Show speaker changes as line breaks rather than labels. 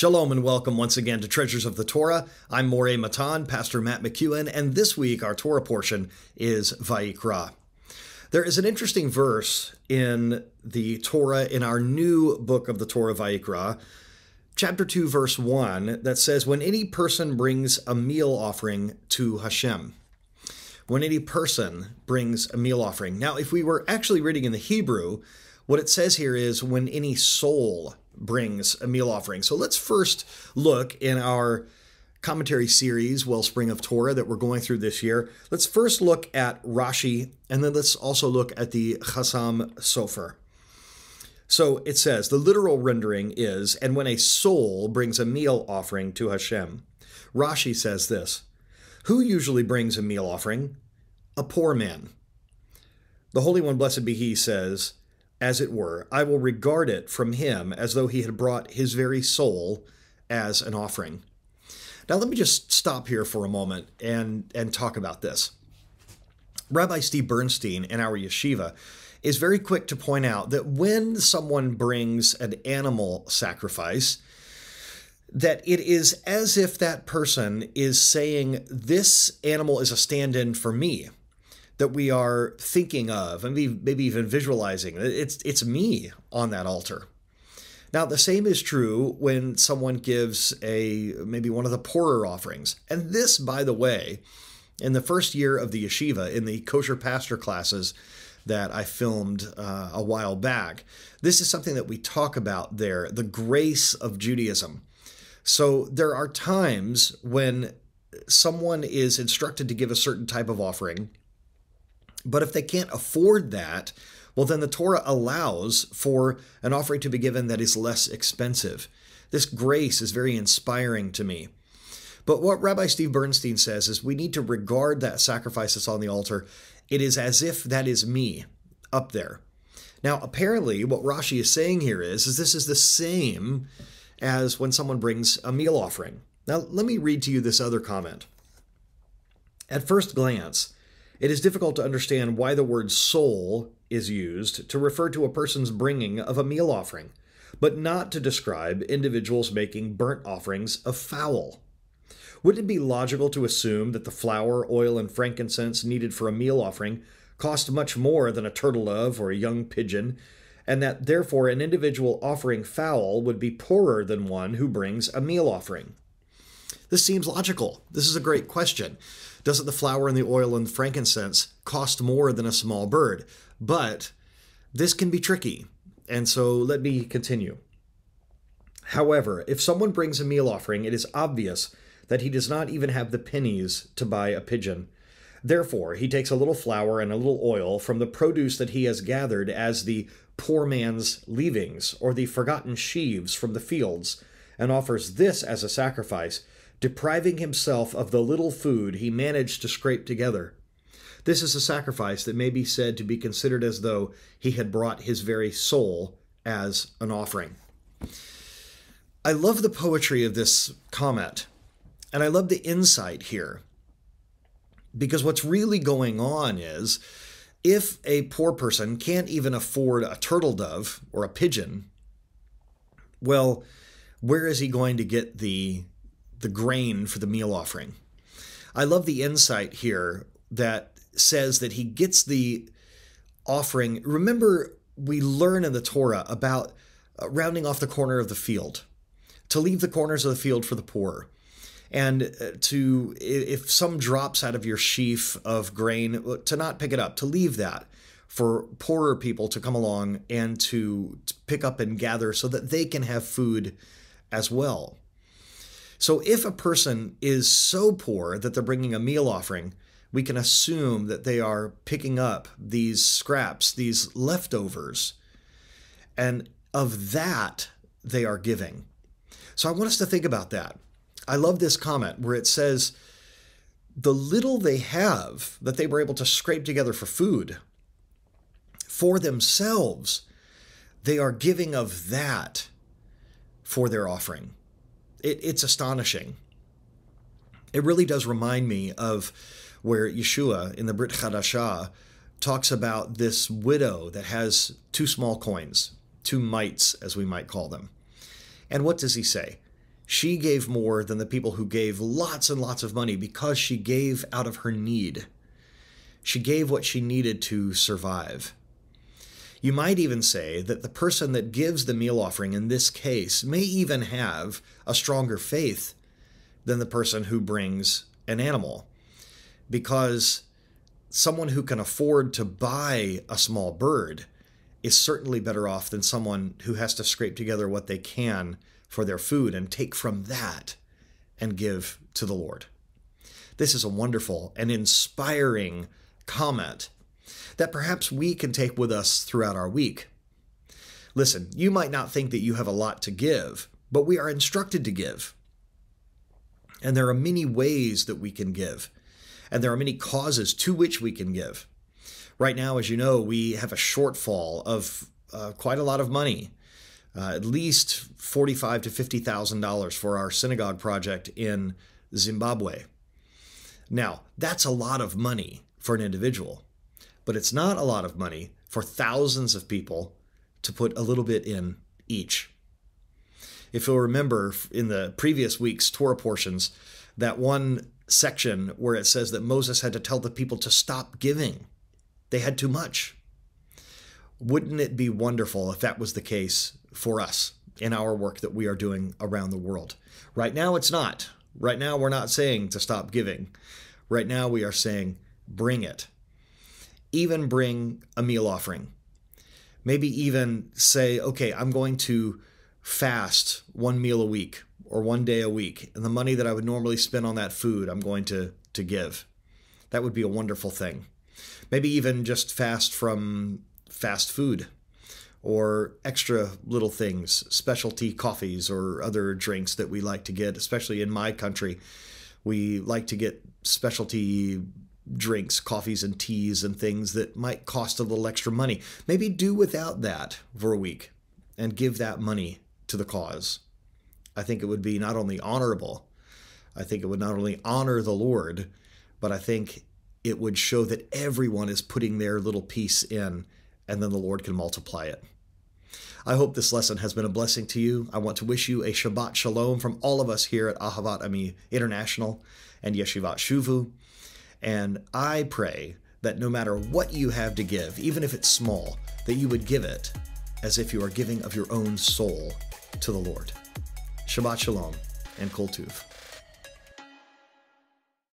Shalom and welcome once again to Treasures of the Torah. I'm Moreh Matan, Pastor Matt McKeown, and this week our Torah portion is Vayikra. There is an interesting verse in the Torah, in our new book of the Torah, Vayikra, chapter 2, verse 1, that says, when any person brings a meal offering to Hashem. When any person brings a meal offering. Now, if we were actually reading in the Hebrew, what it says here is when any soul brings a meal offering. So let's first look in our commentary series, Wellspring of Torah, that we're going through this year. Let's first look at Rashi, and then let's also look at the Chasam Sofer. So it says, the literal rendering is, and when a soul brings a meal offering to Hashem. Rashi says this, who usually brings a meal offering? A poor man. The Holy One, blessed be He, says, as it were, I will regard it from him as though he had brought his very soul as an offering. Now, let me just stop here for a moment and talk about this. Rabbi Steve Bernstein in our yeshiva is very quick to point out that when someone brings an animal sacrifice, that it is as if that person is saying, this animal is a stand-in for me, that we are thinking of, and maybe even visualizing. It's me on that altar. Now, the same is true when someone gives maybe one of the poorer offerings. And this, by the way, in the first year of the yeshiva, in the kosher pastor classes that I filmed a while back, this is something that we talk about there, the grace of Judaism. So there are times when someone is instructed to give a certain type of offering, but if they can't afford that, well, then the Torah allows for an offering to be given that is less expensive. This grace is very inspiring to me. But what Rabbi Steve Bernstein says is we need to regard that sacrifice that's on the altar. It is as if that is me up there. Now, apparently, what Rashi is saying here is this is the same as when someone brings a meal offering. Now, let me read to you this other comment. At first glance, it is difficult to understand why the word soul is used to refer to a person's bringing of a meal offering, but not to describe individuals making burnt offerings of fowl. Wouldn't it be logical to assume that the flour, oil, and frankincense needed for a meal offering cost much more than a turtle dove or a young pigeon, and that therefore an individual offering fowl would be poorer than one who brings a meal offering? This seems logical. This is a great question. Doesn't the flour and the oil and the frankincense cost more than a small bird? But this can be tricky. And so let me continue. However, if someone brings a meal offering, it is obvious that he does not even have the pennies to buy a pigeon. Therefore, he takes a little flour and a little oil from the produce that he has gathered as the poor man's leavings or the forgotten sheaves from the fields, and offers this as a sacrifice, depriving himself of the little food he managed to scrape together. This is a sacrifice that may be said to be considered as though he had brought his very soul as an offering. I love the poetry of this comment, and I love the insight here, because what's really going on is if a poor person can't even afford a turtle dove or a pigeon, well, where is he going to get the grain for the meal offering? I love the insight here that says that he gets the offering. Remember, we learn in the Torah about rounding off the corner of the field, to leave the corners of the field for the poor. And if some drops out of your sheaf of grain, to not pick it up, to leave that for poorer people to come along and to pick up and gather so that they can have food as well. So if a person is so poor that they're bringing a meal offering, we can assume that they are picking up these scraps, these leftovers, and of that they are giving. So I want us to think about that. I love this comment where it says, the little they have that they were able to scrape together for food, for themselves, they are giving of that for their offering. It's astonishing. It really does remind me of where Yeshua in the Brit Chadashah talks about this widow that has 2 small coins, 2 mites, as we might call them. And what does he say? She gave more than the people who gave lots and lots of money because she gave out of her need. She gave what she needed to survive. You might even say that the person that gives the meal offering in this case may even have a stronger faith than the person who brings an animal, because someone who can afford to buy a small bird is certainly better off than someone who has to scrape together what they can for their food and take from that and give to the Lord. This is a wonderful and inspiring comment that perhaps we can take with us throughout our week. Listen, you might not think that you have a lot to give, but we are instructed to give. And there are many ways that we can give. And there are many causes to which we can give. Right now, as you know, we have a shortfall of quite a lot of money, at least $45,000 to $50,000 for our synagogue project in Zimbabwe. Now, that's a lot of money for an individual, but it's not a lot of money for thousands of people to put a little bit in each. If you'll remember in the previous week's Torah portions, that one section where it says that Moses had to tell the people to stop giving. They had too much. Wouldn't it be wonderful if that was the case for us in our work that we are doing around the world? Right now, it's not. Right now, we're not saying to stop giving. Right now, we are saying, bring it. Even bring a meal offering. Maybe even say, okay, I'm going to fast one meal a week or one day a week, and the money that I would normally spend on that food, I'm going to give. That would be a wonderful thing. Maybe even just fast from fast food or extra little things, specialty coffees or other drinks that we like to get, especially in my country. We like to get specialty drinks, coffees and teas and things that might cost a little extra money. Maybe do without that for a week and give that money to the cause. I think it would be not only honorable, I think it would not only honor the Lord, but I think it would show that everyone is putting their little piece in, and then the Lord can multiply it. I hope this lesson has been a blessing to you. I want to wish you a Shabbat Shalom from all of us here at Ahavat Ami International and Yeshivat Shuvu. And I pray that no matter what you have to give, even if it's small, that you would give it as if you are giving of your own soul to the Lord. Shabbat Shalom and Kol Tuv.